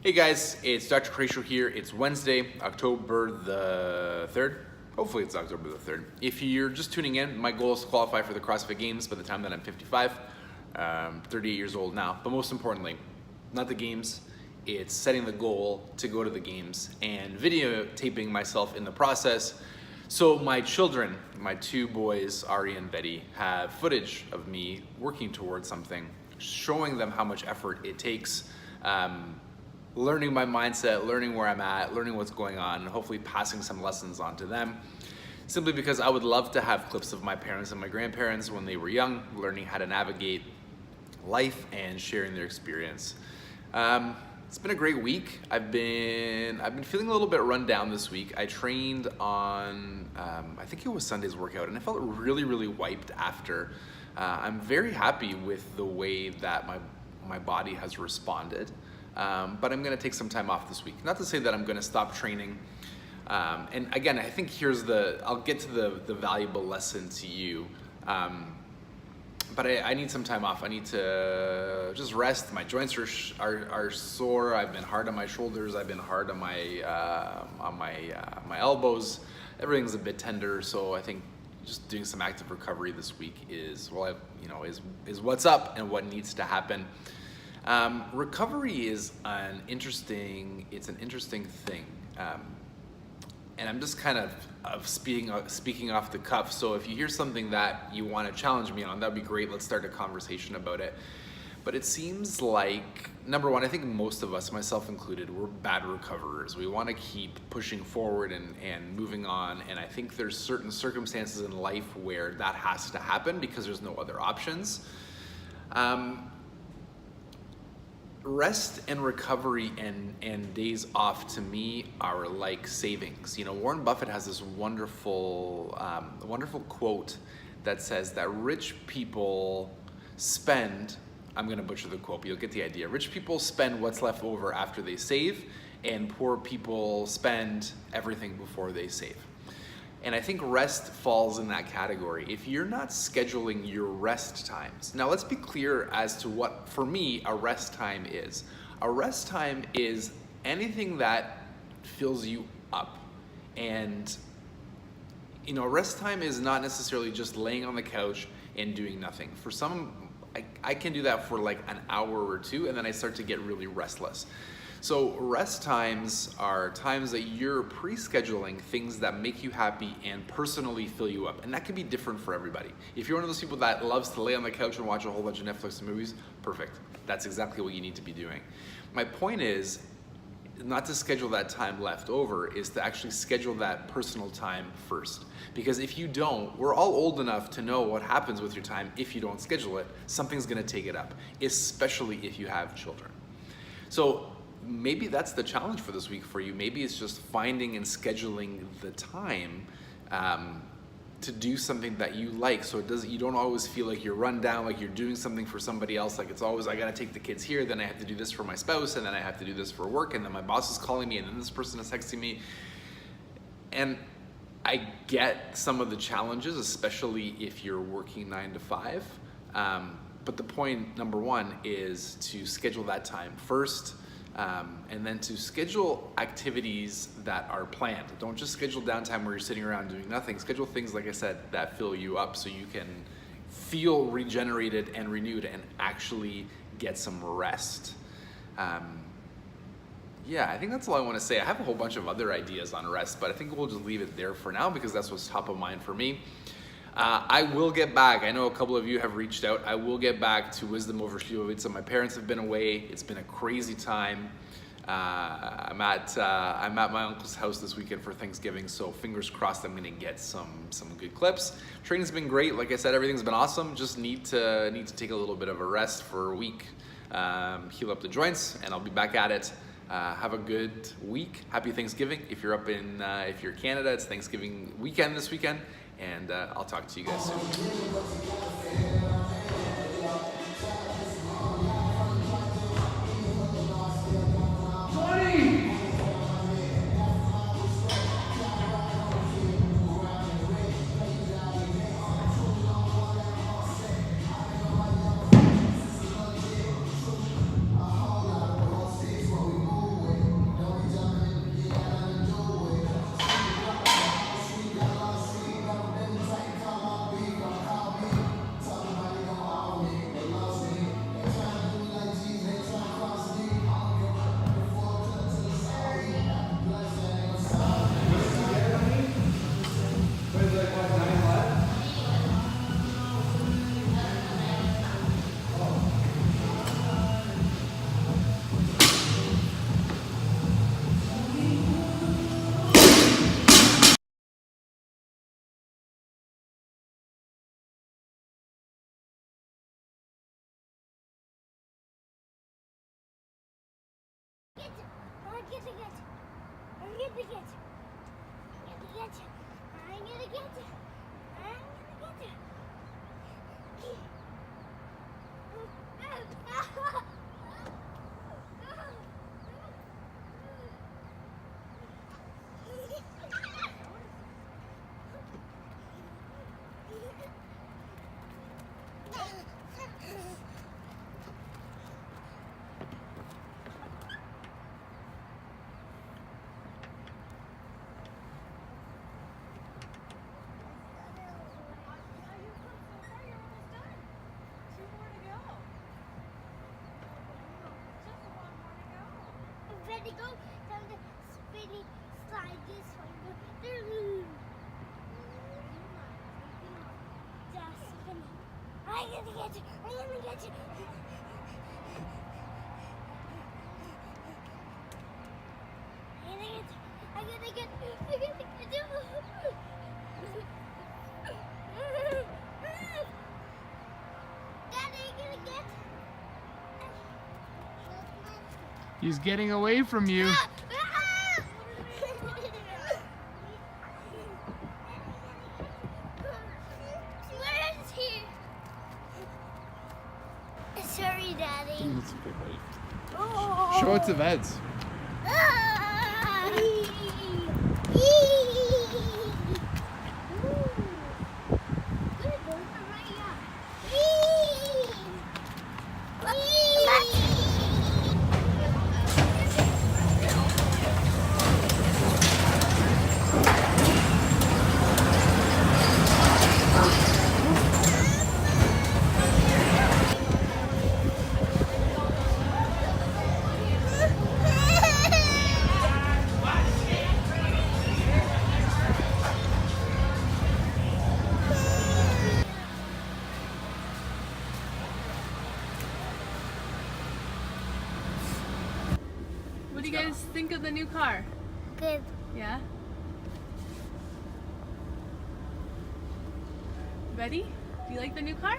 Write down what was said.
Hey guys, it's Dr. Kresimir here. It's Wednesday, October the 3rd. Hopefully it's October the 3rd. If you're just tuning in, my goal is to qualify for the CrossFit Games by the time that I'm 55. 38 years old now. But most importantly, not the games, it's setting the goal to go to the games and videotaping myself in the process. So my children, my two boys, Ari and Betty, have footage of me working towards something, showing them how much effort it takes, learning my mindset, learning where I'm at, learning what's going on, and hopefully passing some lessons on to them. Simply because I would love to have clips of my parents and my grandparents when they were young, learning how to navigate life and sharing their experience. It's been a great week. I've been feeling a little bit run down this week. I trained on, I think it was Sunday's workout, and I felt really wiped after. I'm very happy with the way that my body has responded. But I'm gonna take some time off this week. Not to say that I'm gonna stop training. And again, I think I'll get to the valuable lesson to you. But I need some time off. I need to just rest. My joints are sore. I've been hard on my shoulders. I've been hard on my elbows. Everything's a bit tender. So I think just doing some active recovery this week is what's up and what needs to happen. Recovery is an interesting thing. And I'm just kind of speaking off the cuff. So if you hear something that you want to challenge me on, that'd be great. Let's start a conversation about it. But it seems like, number one, I think most of us, myself included, we're bad recoverers. We want to keep pushing forward and moving on. And I think there's certain circumstances in life where that has to happen because there's no other options. Rest and recovery and days off to me are like savings. You know, Warren Buffett has this wonderful quote that says that rich people spend, I'm going to butcher the quote, but you'll get the idea. Rich people spend what's left over after they save, and poor people spend everything before they save. And I think rest falls in that category. If you're not scheduling your rest times. Now let's be clear as to what, for me, a rest time is. A rest time is anything that fills you up. And, you know, rest time is not necessarily just laying on the couch and doing nothing. For some, I can do that for like an hour or two, and then I start to get really restless. So rest times are times that you're pre-scheduling things that make you happy and personally fill you up. And that can be different for everybody. If you're one of those people that loves to lay on the couch and watch a whole bunch of Netflix and movies, perfect. That's exactly what you need to be doing. My point is not to schedule that time left over, is to actually schedule that personal time first. Because if you don't, we're all old enough to know what happens with your time if you don't schedule it. Something's gonna take it up, especially if you have children. So maybe that's the challenge for this week for you. Maybe it's just finding and scheduling the time to do something that you like, so you don't always feel like you're run down, like you're doing something for somebody else. Like it's always, I gotta take the kids here, then I have to do this for my spouse, and then I have to do this for work, and then my boss is calling me, and then this person is texting me. And I get some of the challenges, especially if you're working 9 to 5. But the point, number one, is to schedule that time first. And then to schedule activities that are planned. Don't just schedule downtime where you're sitting around doing nothing. Schedule things, like I said, that fill you up so you can feel regenerated and renewed and actually get some rest. Yeah, I think that's all I want to say. I have a whole bunch of other ideas on rest, but I think we'll just leave it there for now because that's what's top of mind for me. I will get back. I know a couple of you have reached out. I will get back to Wisdom over Shlivovica. My parents have been away. It's been a crazy time. I'm at my uncle's house this weekend for Thanksgiving, so fingers crossed I'm gonna get some good clips. Training's been great. Like I said, everything's been awesome. Just need to take a little bit of a rest for a week, heal up the joints, and I'll be back at it. Have a good week. Happy Thanksgiving. If you're if you're Canada, it's Thanksgiving weekend this weekend. And I'll talk to you guys soon. Ready, go down the spinny slide this one. Just spin. I'm gonna get you. I'm gonna get you. I'm gonna get you. Daddy, I'm gonna get. He's getting away from you. Where is he? Sorry, Daddy. It's okay, buddy. Show it to Veds. What do you guys think of the new car? Good. Yeah? Ready? Do you like the new car?